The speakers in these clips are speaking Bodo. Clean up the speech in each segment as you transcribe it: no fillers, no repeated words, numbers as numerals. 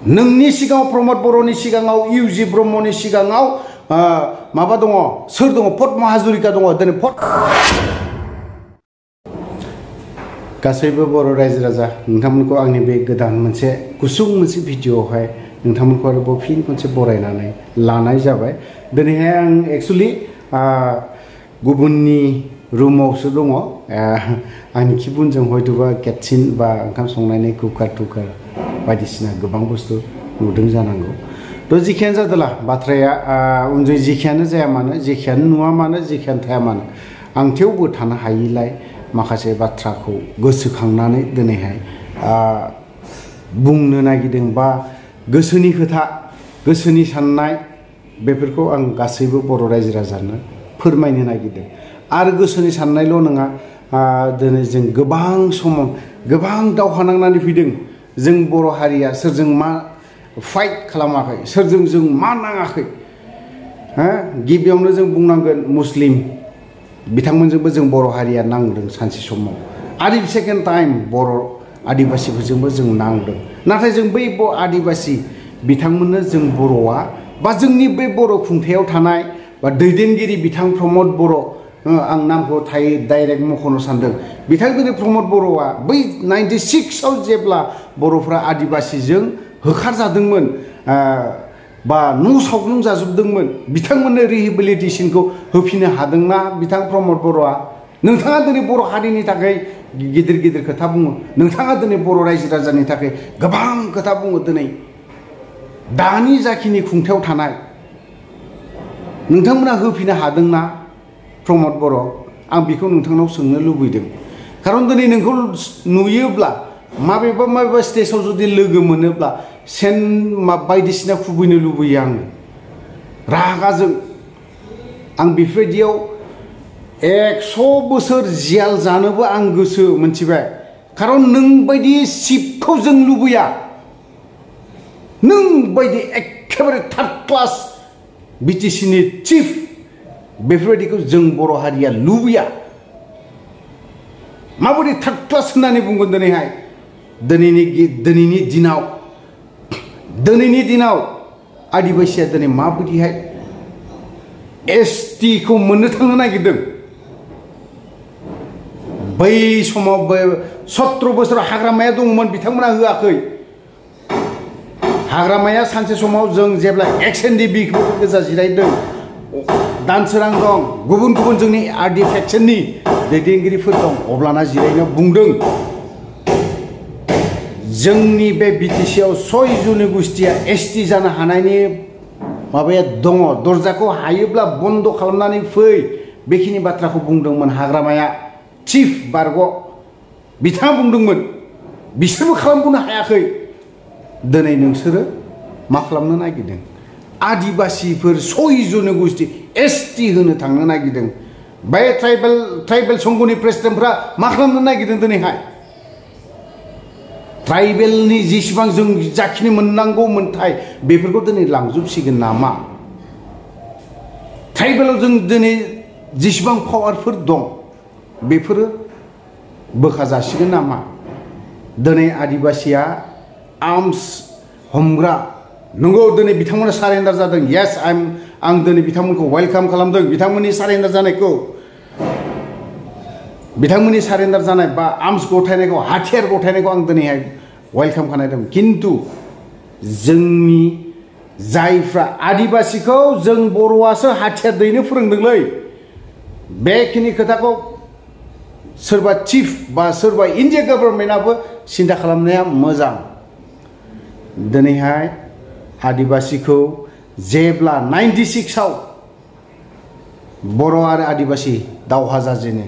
नोंनि सिगाङाव प्रमद बर'नि सिगाङाव U.G ब्रह्मनि सिगाङाव माबा दङ सोर दङ podmo hajorika दङ दिनै गासैबो बर' रायजो राजा नोंथांमोनखौ आंनि बे गोदान मोनसे गुसुं मोनसे भिडिअआवहाय नोंथांमोनखौ आरोबाव फिन खनसे बरायनानै लानाय जाबाय दिनैहाय आं एक्चुअली गुबुननि रुमावसो दङ आंनि खिबुनजों हयतोबा केटसिन बा ओंखाम संनायनि कुकार टुकार बायदिसिना गोबां बुस्थु नुदों जानांगौ तो जिखियानो जादोला बाथ्राया उनजों जिखियानो जाया मानो जेखियानो नुवा मानो जेखियानो थाया मानो आं थेवबो थानो हायिलाय माखासे बाथ्राखौ गोसोखांनानै दिनैहाय बुंनो नागिरदों बा गोसोनि खोथा गोसोनि साननाय बेफोरखौ आं गासैबो बर' रायजो राजानो फोरमायनो नागिरदों आरो गोसोनि साननायल' नङा दिनै जों गोबां समाव गोबां दावहा नांनानै फैदों जों बर' हारिया सोरजों मा फाइट खालामाखै सोरजों जों मा नाङाखै गिबियावनो जों बुंनांगोन मुस्लिम बिथांमोनजोंबो जों बर' हारिया नांदों सानसे समाव आरो सेकेन्ड टाइम बर' आदिबासिफोरजोंबो जों नांदों नाथाय जों बै आदिबासि बिथांमोननो जों बर'आ बा जोंनि बे बर' खुंथायाव थानाय बा दैदेनगिरि बिथां प्रमद बर' आं नामखौ डाइरेक्ट मख'नो सानदों बिथां दिनै प्रमद बर'आ बै 96 आव जेब्ला बर'फ्रा आदिबासिजों होखारजादोंमोन बा न' सावग्लुं जाजोबदोंमोन बिथांमोननो रिहेबिलिटेसनखौ होफिननो हादोंना बिथां प्रमद बर'आ नोंथाङा दिनै बर' हारिनि थाखाय गिदिर गिदिर खोथा बुङो नोंथाङा दिनै बर' रायजो राजानि थाखाय गोबां खोथा बुङो दिनै दानि जाखिनि खुंथायाव थानाय नोंथांमोना होफिननो हादोंना प्रमद बर' आं बेखौ नोंथांनाव सोंनो लुबैदों खारन दिनै नोंखौ नुयोब्ला माबेबा स्टेजआव जुदि लोगो मोनोब्ला बायदिसिना खुबैनो लुबैयो आङो रागाजों आं बेफोरबायदियाव 100 बोसोर जियाल जानोबो आं गोसो मोनथिबाय खारन नों बायदि सिपखौ जों लुबैया नों बायदि एखेबारे थार्ड क्लास बिटिसिनि चिफ बेफोरबायदिखौ जों बर' हारिया लुबैया माबोरै थार्ड क्लास होननानै बुंगोन दिनैहाय दिनैनि दिनाव आदिबासिया दिनै माबायदिहाय ST खौ मोननो थांनो नागिरदों बै समाव 17 बोसोर हाग्रामाया दंमोन बिथांमोना होआखै हाग्रामाया सानसे समाव जों जेब्ला XND bikw गोजा जिरायदों दानसोरां दं गुबुन गुबुन जोंनि RD फेक्सननि दैदेनगिरिफोर दं अब्लाना जिरायनो बुंदों जोंनि बे BTC आव 6 जनगोष्ठिया ST जानो हानायनि माबाया दङ दरजाखौ हायोब्ला बन्द खालामनानै फै बेखिनि बाथ्राखौ बुंदोंमोन हाग्रामाया चिफ bargw बिथाङा बुंदोंमोन बिसोरबो खालामनो हायाखै दिनै नोंसोरो मा खालामनो नागिरदों आदिबासिफोर 6 जनगोष्ठि ST होनो थांनो नागिरदों बे ट्राइबेल संघनि प्रेसिडेन्टफ्रा मा खालामनो नागिरदों दिनैहाय ट्राइबेलनि जेसेबां जों जाखिनि मोननांगौ मोनथाय बेफोरखौ दिनै लांजोबसिगोन नामा ट्राइबेलाव जों दिनै जेसेबां पावारफोर दं बेफोरो बोखाजासिगोन नामा दिनै आदिबासिया आर्मस हमग्रा नंगौ दिनै बिथांमोना सारेन्डार जादों येस आं दिनै बिथांमोनखौ वेलकाम खालामदों बिथांमोननि सारेन्डार जानायखौ बिथांमोननि सारेन्डार जानाय बा आर्मस गथायनायखौ हाथियार गथायनायखौ आं दिनैहाय वेलकाम खालामदों किन्तु जोंनि जायफ्रा आदिबासिखौ जों बर'आसो हाथियार दैनो फोरोंदोंलै बेखिनि खोथाखौ सोरबा चिफ बा सोरबा इन्डिया गभर्नमेन्टआबो सिन्था खालामनाया मोजां दिनैहाय आदिबासिखौ जेब्ला 96 आव बर' आरो आदिबासि दावहा जाजेनो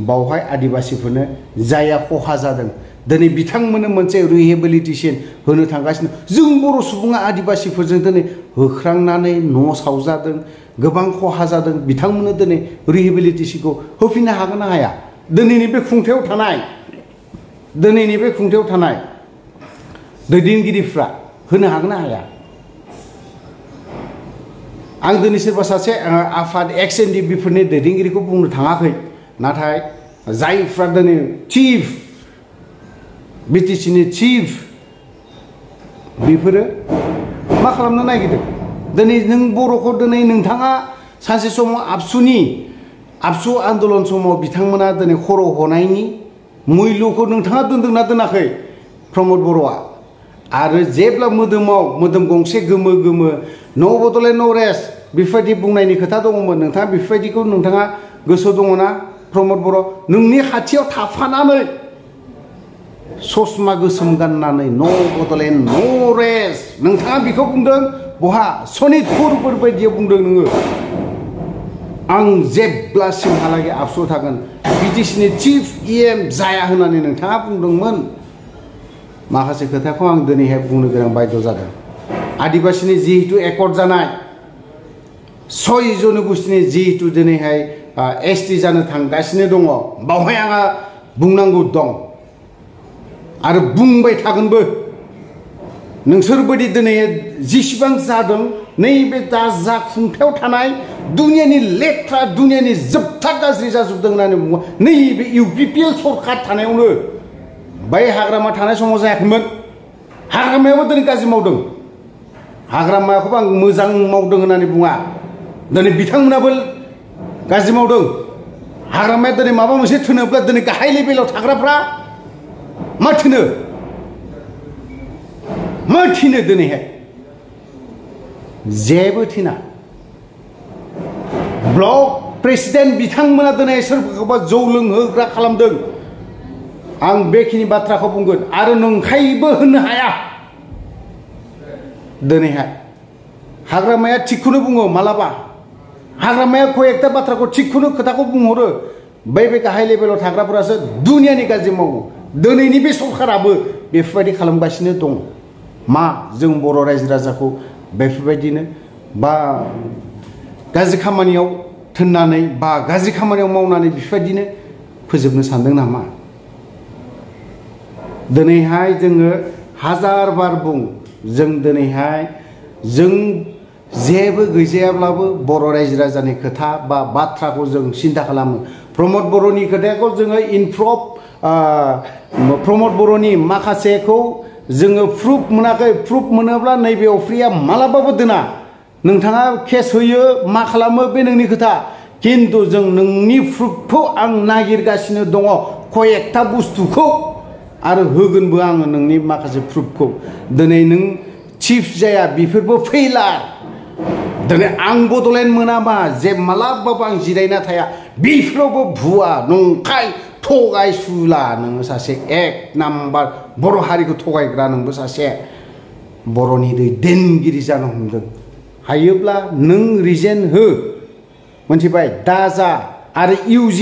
बावहाय आदिबासिफोरनो जाया खहा जादों दिनै बिथांमोननो मोनसे रिहेबिलिटेसन होनो थांगासिनो जों बर' सुबुङा आदिबासिफोरजों दिनै होख्रांनानै न' सावजादों गोबां खहा जादों बिथांमोननो दिनै रिहेबिलिटेसनखौ होफिननो हागोन ना हाया दिनैनि बे खुंथायाव थानाय दैदेनगिरिफ्रा होनो हागोन ना हाया आं दिनै सोरबा सासे आफाद XND बेफोरनि दैदेनगिरिखौ बुंनो थाङाखै नाथाय जायफ्रा दिनै चिफ BTC नि चिफ बेफोरो मा खालामनो नागिरदों दिनै नों बर'खौ दिनै नोंथाङा सानसे समाव आबसु आन्दलन समाव बिथांमोना दिनै खर' हनायनि मुल्यखौ नोंथाङा दोनदोंना दोनाखै प्रमद बर'आ आरो जेब्ला मोदोम गंसे गोमो नो बडलेण्ड नो रेस्ट बेफोरबायदि बुंनायनि खोथा दङमोन नोंथाङा बेफोरबायदिखौ नोंथाङा गोसोआव दङना प्रमद बर' नोंनि खाथियाव थाफानानै ससमा गोसोम गाननानै नो बडलेण्ड नो रेस्ट नोंथाङा बेखौ बुंदों बहा सनितपुरफोर बायदियाव बुंदों नोङो आं जेब्लासिमहालागै आबसु थागोन बिटिसिनि चिफ EM जाया होननानै नोंथाङा बुंदोंमोन माखासे खोथाखौ आं दिनैहाय बुंनो गोनां बायद' जादों आदिबासिनि जिहेतु एकर्ड जानाय 6 जनगोष्ठीनि जिहेतु दिनैहाय ST जानो थांगासिनो दङ बावहाय आंहा बुंनांगौ दं आरो बुंबाय थागोनबो नोंसोरबायदि दिनै जेसेबां जादों नैबे दा जा खुंथायाव थानाय दुनियानि लेथ्रा दुनियानि जोबथा गाज्रि जाजोबदों होननानै बुङो नैबे UPPL सरकार थानायावनो बै हाग्रामा थानाय समाव जायाखैमोन हाग्रामायाबो दिनै गाज्रि मावदों हाग्रामाखौबो आं मोजां मावदों होननानै बुङा दिनै बिथांमोनाबो गाज्रि मावदों हाग्रामाया दिनै माबा मोनसे थोनोब्ला दिनै गाहाय लेभेलाव थाग्राफ्रा मा थिनो दिनैहाय जेबो थिना ब्लक प्रेसिडेन्ट बिथांमोना दिनै सोरखौबा जौ लोंहोग्रा खालामदों आं बेखिनि बाथ्राखौ बुंगोन आरो नंखायबो होननो हाया दिनैहाय हाग्रामाया थिगखौनो बुङो मालाबा हाग्रामाया कयेकटा बाथ्राखौ थिगखौनो खोथाखौ बुंहरो बे गाहाय लेभेलाव थाग्राफोरासो दुनियानि गाज्रि मावो दिनैनि बे सरकाराबो बेफोरबायदि खालामगासिनो दं मा जों बर' रायजो राजाखौ बेफोरबायदिनो बा गाज्रि खामानियाव थोननानै बा गाज्रि खामानियाव मावनानै बेफोरबायदिनो फोजोबनो सानदों नामा दिनैहाय जोङो हाजार बार बुं जों दिनैहाय जों जेबो गैजायाब्लाबो बर' रायजो राजानि खोथा बा बाथ्राखौ जों सिन्था खालामो प्रमद बर'नि खोथाखौ जोङो प्रमद बर'नि माखासेखौ जोङो प्रुफ मोनाखै प्रुफ मोनोब्ला नैबे अफ्रिया मालाबाबो दोना नोंथाङा केस होयो मा खालामो बे नोंनि खोथा किन्तु जों नोंनि प्रुफखौ आं नागिरगासिनो दङ कयेकटा बुस्थुखौ आरो होगोनबो आङो नोंनि माखासे प्रुफखौ दिनै नों चिफ जाया बेफोरबो फेलार दिनै आं बडलेण्ड मोनाबा जे मालाबाबो आं जिरायना थाया बेफोरावबो भुवा नंखाय थगायसुला नोङो सासे एक नाम्बार बर' हारिखौ थगायग्रा नोंबो सासे बर'नि दैदेनगिरि जानो हमदों हायोब्ला नों रिजेन हो मोनथिबाय दाजा आरो UG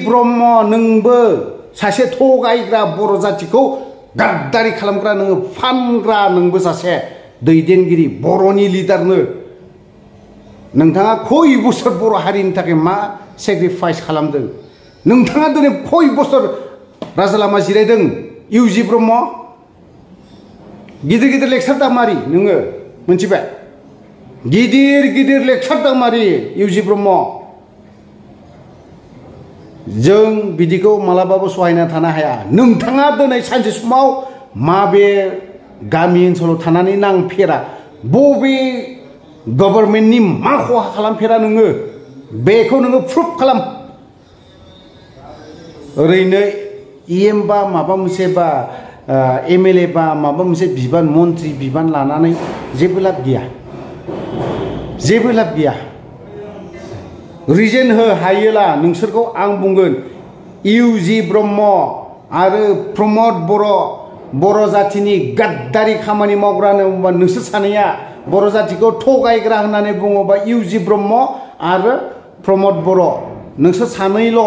ब्रह्म नोंबो सासे थगायग्रा बर' जातिखौ गाद्दारि खालामग्रा नोङो फानग्रा नोंबो सासे दैदेनगिरि बर'नि लिडारनो नोंथाङा खय बोसोर बर' हारिनि थाखाय मा सेक्रिफाइस खालामदों नोंथाङा दिनै खय बोसोर राजा लामा जिरायदों UG ब्रह्म गिदिर लेक्सार दामारि नोङो मोनथिबाय गिदिर लेक्सार दामारि UG ब्रह्म जों बिदिखौ मालाबाबो सहायना थानो हाया नोंथाङा दिनै सानसे समाव माबे गामि ओनसोलाव थानानै नांफेरा बबे गभर्नमेन्टनि मा खहा खालामफेरा नोङो बेखौ नोङो प्रुफ खालाम ओरैनो EM बा माबा मोनसे बा MLA बा माबा मोनसे बिबान मन्त्रि बिबान लानानै जेबो लाब गैया रिजेन हो हायोला नोंसोरखौ आं बुंगोन UG ब्रह्म आरो प्रमद बर' जातिनि गाद्दारि खामानि मावग्रा होनोबा नोंसोर सानैया बर' जातिखौ थगायग्रा होननानै बुङोबा UG ब्रह्म आरो प्रमद बर' नोंसोर सानैल'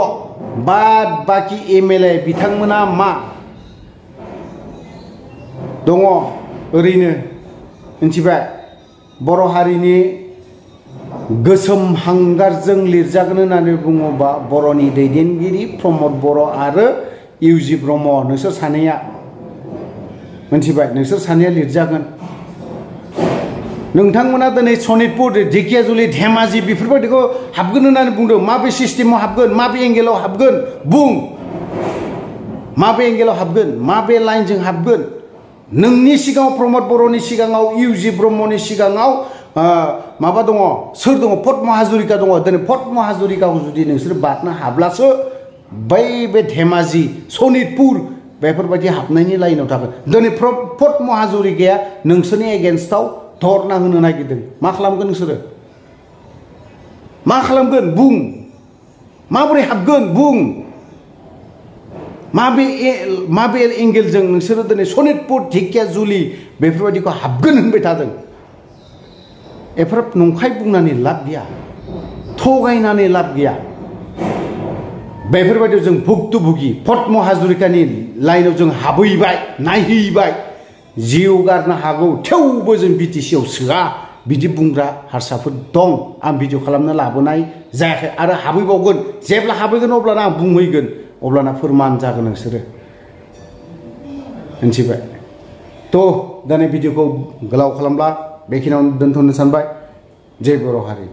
बाद बाखि MLA बिथांमोना मा दङ ओरैनो मिथिबाय बर' हारिनि गोसोम हांगारजों लिरजागोन होननानै बुङोबा बर'नि दैदेनगिरि प्रमद बर' आरो UG ब्रह्म नोंसोर सानैया मिथिबाय नोंसोर सानैया लिरजागोन नोंथांमोना दिनै सनितपुर ढेकियाजुलि धेमाजि बेफोरबायदिखौ हाबगोन होननानै बुंदों माबे सिस्टेमाव हाबगोन माबे एंगेलाव हाबगोन बुं माबे एंगेलाव हाबगोन माबे लाइनजों हाबगोन नोंनि सिगाङाव प्रमद बर'नि सिगाङाव U.G ब्रह्मनि सिगाङाव माबा दङ सोर दङ पद्म हाजरिका दङ दिनै पद्म हाजरिकाखौ जुदि नोंसोर बारनो हाब्लासो बै बे धेमाजि सनितपुर बेफोरबायदि हाबनायनि लाइनाव थागोन दिनै पद्म हाजरिकाया नोंसोरनि एगेन्स्टआव धरना होनो नागिरदों मा खालामगोन नोंसोरो मा खालामगोन बुं माबोरै हाबगोन बुं माबे एंगेलजों नोंसोरो दिनै सनितपुर ढेकियाजुलि बेफोरबायदिखौ हाबगोन होनबाय थादों एफोर नंखाय बुंनानै लाब गैया थगायनानै लाब गैया बेफोरबायदियाव जों भुक्तभुगि पद्म हाजरिकानि लाइनाव जों हाबहैबाय नायहैबाय जिउ गारनो हागौ थेवबो जों BTC आव सोआ बिदि बुंग्रा हारसाफोर दं आं भिडिअ खालामना लाबोनाय जायाखै आरो हाबहैबावगोन जेब्ला हाबहैगोन अब्लाना आं बुंहैगोन अब्लाना फोरमान जागोन नोंसोरो मिथिबाय तो दिनै भिडिअखौ गोलाव खालामला बेखिनियावनो दोनथ'नो सानबाय जय बर' हारि